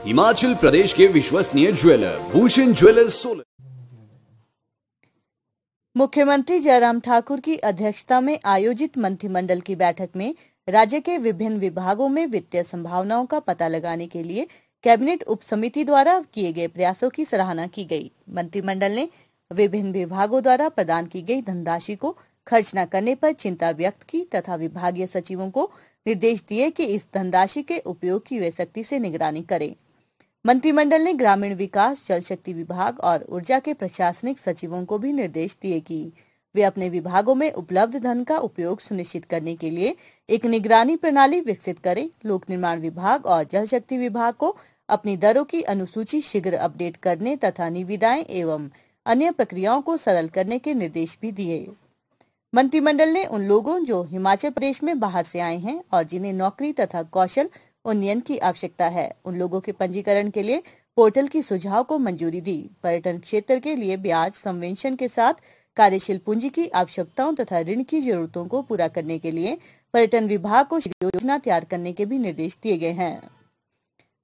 हिमाचल प्रदेश के विश्वसनीय jeweller Bhushan jewellers Solan. मुख्यमंत्री जयराम ठाकुर की अध्यक्षता में आयोजित मंत्रिमंडल की बैठक में राज्य के विभिन्न विभागों में वित्तीय संभावनाओं का पता लगाने के लिए कैबिनेट उप समिति द्वारा किए गए प्रयासों की सराहना की गई। मंत्रिमंडल ने विभिन्न विभागों द्वारा प्रदान की गई धनराशि को खर्च न करने पर चिंता व्यक्त की तथा विभागीय सचिवों को निर्देश दिए कि इस धनराशि के उपयोग की वे सख्ती से निगरानी करें। मंत्रिमंडल ने ग्रामीण विकास, जल शक्ति विभाग और ऊर्जा के प्रशासनिक सचिवों को भी निर्देश दिए कि वे अपने विभागों में उपलब्ध धन का उपयोग सुनिश्चित करने के लिए एक निगरानी प्रणाली विकसित करें। लोक निर्माण विभाग और जल शक्ति विभाग को अपनी दरों की अनुसूची शीघ्र अपडेट करने तथा निविदाएं एवं अन्य प्रक्रियाओं को सरल करने के निर्देश भी दिए। मंत्रिमंडल ने उन लोगों जो हिमाचल प्रदेश में बाहर से आए हैं और जिन्हें नौकरी तथा कौशल उन्नयन की आवश्यकता है, उन लोगों के पंजीकरण के लिए पोर्टल की सुझाव को मंजूरी दी। पर्यटन क्षेत्र के लिए ब्याज संवेशन के साथ कार्यशील पूंजी की आवश्यकताओं तथा ऋण की जरूरतों को पूरा करने के लिए पर्यटन विभाग को योजना तैयार करने के भी निर्देश दिए गए हैं।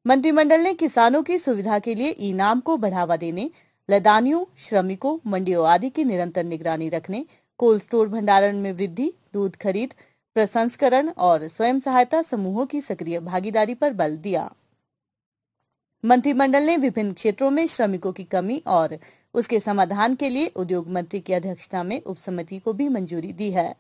मंत्रिमंडल ने किसानों की सुविधा के लिए ई-नाम को बढ़ावा देने, लदानियों, श्रमिकों, मंडियों आदि की निरंतर निगरानी रखने, कोल्ड स्टोर भंडारण में वृद्धि, दूध खरीद, प्रसंस्करण और स्वयं सहायता समूहों की सक्रिय भागीदारी पर बल दिया। मंत्रिमंडल ने विभिन्न क्षेत्रों में श्रमिकों की कमी और उसके समाधान के लिए उद्योग मंत्री की अध्यक्षता में उप समिति को भी मंजूरी दी है।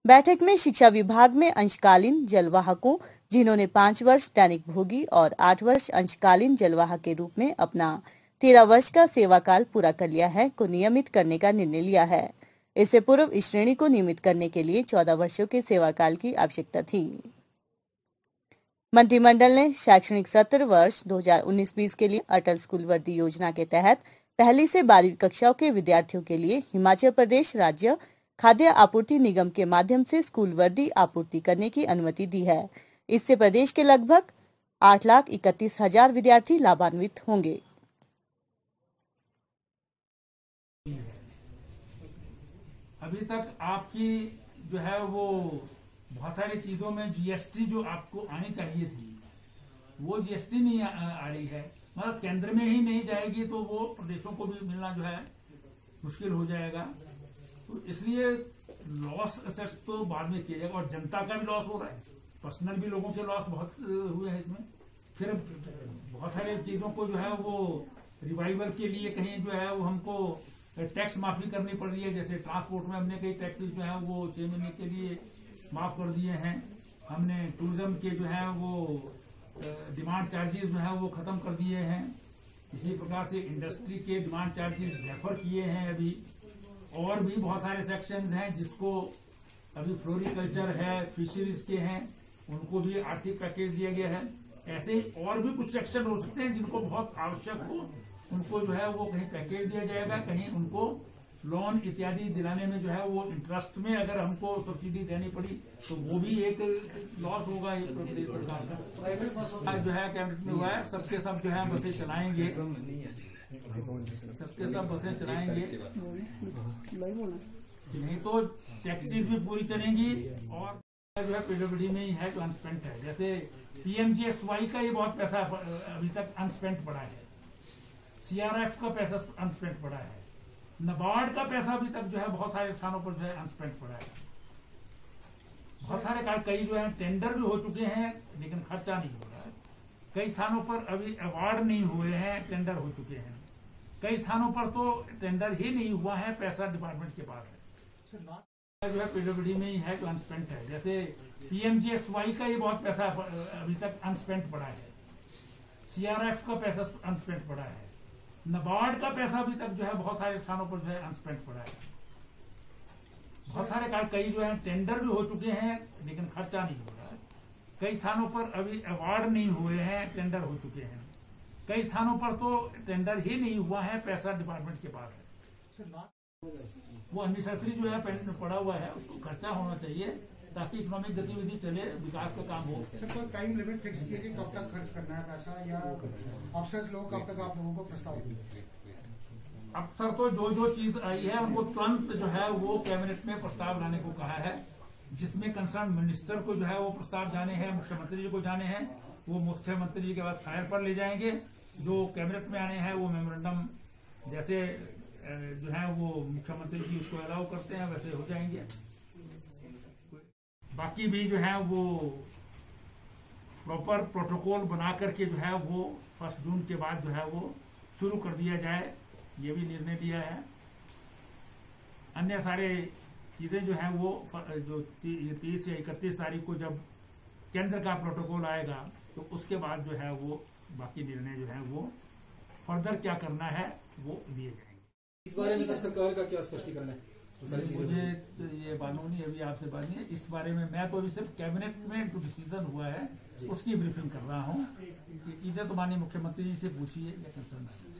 बैठक में शिक्षा विभाग में अंशकालीन जलवाहकों जिन्होंने 5 वर्ष दैनिक भोगी और 8 वर्ष अंशकालीन जलवाहक के रूप में अपना 13 वर्ष का सेवा काल पूरा कर लिया है को नियमित करने का निर्णय लिया है। इससे पूर्व इस श्रेणी को नियमित करने के लिए 14 वर्षों के सेवा काल की आवश्यकता थी। मंत्रिमंडल ने शैक्षणिक सत्र वर्ष 2019-20 के लिए अटल स्कूल वर्दी योजना के तहत पहली से 12वीं कक्षाओं के विद्यार्थियों के लिए हिमाचल प्रदेश राज्य खाद्य आपूर्ति निगम के माध्यम से स्कूल वर्दी आपूर्ति करने की अनुमति दी है। इससे प्रदेश के लगभग 8,31,000 विद्यार्थी लाभान्वित होंगे। अभी तक आपकी जो है वो बहुत सारी चीजों में जीएसटी जो आपको आनी चाहिए थी वो जीएसटी नहीं आ रही है, मतलब केंद्र में ही नहीं जाएगी तो वो प्रदेशों को भी मिलना जो है मुश्किल हो जाएगा। तो इसलिए लॉस असेस तो बाद में किया जाएगा और जनता का भी लॉस हो रहा है, पर्सनल भी लोगों के लॉस बहुत हुए हैं इसमें। फिर बहुत सारी चीजों को जो है वो रिवाइवल के लिए कहीं जो है वो हमको टैक्स माफी करनी पड़ रही है। जैसे ट्रांसपोर्ट में हमने कई टैक्सेस जो है वो 6 महीने के लिए माफ कर दिए हैं। हमने टूरिज्म के जो है वो डिमांड चार्जेस जो है वो खत्म कर दिए हैं। इसी प्रकार से इंडस्ट्री के डिमांड चार्जेस रेफर किए हैं अभी। और भी बहुत सारे सेक्शन हैं जिसको अभी फ्लोरिकल्चर है, फिशरीज के हैं, उनको भी आर्थिक पैकेज दिया गया है। ऐसे और भी कुछ सेक्शन हो सकते हैं जिनको बहुत आवश्यक हो, उनको जो है वो कहीं पैकेज दिया जाएगा, कहीं उनको लोन इत्यादि दिलाने में जो है वो इंटरेस्ट में अगर हमको सब्सिडी देनी पड़ी तो वो भी एक लॉस होगा प्रदेश सरकार का। जो है कैबिनेट में हुआ है, सबके सब जो है बसें चलाएंगे, सबके सब बसें चलाएंगे, नहीं तो टैक्सीज भी पूरी चलेंगी। और जो है पीडब्ल्यूडी में ही है जो अनस्पेंट है, जैसे पीएमजीएसवाई का ये बहुत पैसा अभी तक अनस्पेंट पड़ा है, सीआरएफ का पैसा अनस्पेंट पड़ा है, नाबार्ड का पैसा अभी तक जो है बहुत सारे स्थानों पर जो है अनस्पेंट पड़ा है। बहुत सारे कई जो है टेंडर भी हो चुके हैं लेकिन खर्चा नहीं हो रहा है। कई स्थानों पर अभी अवार्ड नहीं हुए हैं, टेंडर हो चुके हैं। कई स्थानों पर तो टेंडर ही नहीं हुआ है, पैसा डिपार्टमेंट के पास है। जो है पीडब्ल्यूडी में ही है जो अनस्पेंट है, जैसे पीएमजीएसवाई का ये बहुत पैसा अभी तक अनस्पेंट पड़ा है, सीआरएफ का पैसा अनस्पेंट पड़ा है, नाबार्ड का पैसा अभी तक जो है बहुत सारे स्थानों पर जो है अनस्पेंट पड़ा है। बहुत सारे कई जो है टेंडर भी हो चुके हैं लेकिन खर्चा नहीं हो रहा है। कई स्थानों पर अभी अवार्ड नहीं हुए हैं, टेंडर हो चुके हैं। कई स्थानों पर तो टेंडर ही नहीं हुआ है, पैसा डिपार्टमेंट के पास है। वो अननेसेसरी जो है पड़ा हुआ है, उसको खर्चा होना चाहिए ताकि इकोनॉमिक गतिविधि चले, विकास का काम हो। सर कोई टाइम लिमिट फिक्स किए कि कब तक खर्च करना है पैसा, या अफसर लोग कब तक आप लोगों को प्रस्ताव देंगे? अक्सर तो जो चीज आई है उनको तुरंत जो है वो कैबिनेट में प्रस्ताव लाने को कहा है, जिसमें कंसर्न मिनिस्टर को जो है वो प्रस्ताव जाने हैं, मुख्यमंत्री जी को जाने हैं, वो मुख्यमंत्री जी के बाद फाइल पर ले जाएंगे। जो कैबिनेट में आने हैं वो मेमोरेंडम जैसे जो है वो मुख्यमंत्री जी उसको अलाउ करते हैं वैसे हो जाएंगे। बाकी भी जो है वो प्रॉपर प्रोटोकॉल बना करके जो है वो 1 जून के बाद जो है वो शुरू कर दिया जाए, ये भी निर्णय लिया है। अन्य सारे चीजें जो है वो जो 30 या 31 तारीख को जब केंद्र का प्रोटोकॉल आएगा तो उसके बाद जो है वो बाकी निर्णय जो है वो फर्दर क्या करना है वो लिए जाएंगे। इस बारे में सरकार का क्या स्पष्टीकरण है? मुझे तो ये मालूम नहीं, अभी आपसे बात नहीं है इस बारे में। मैं तो अभी सिर्फ कैबिनेट में जो डिसीजन हुआ है उसकी ब्रीफिंग कर रहा हूँ। ये चीजें तो माननीय मुख्यमंत्री जी से पूछिए या कंसर्न है।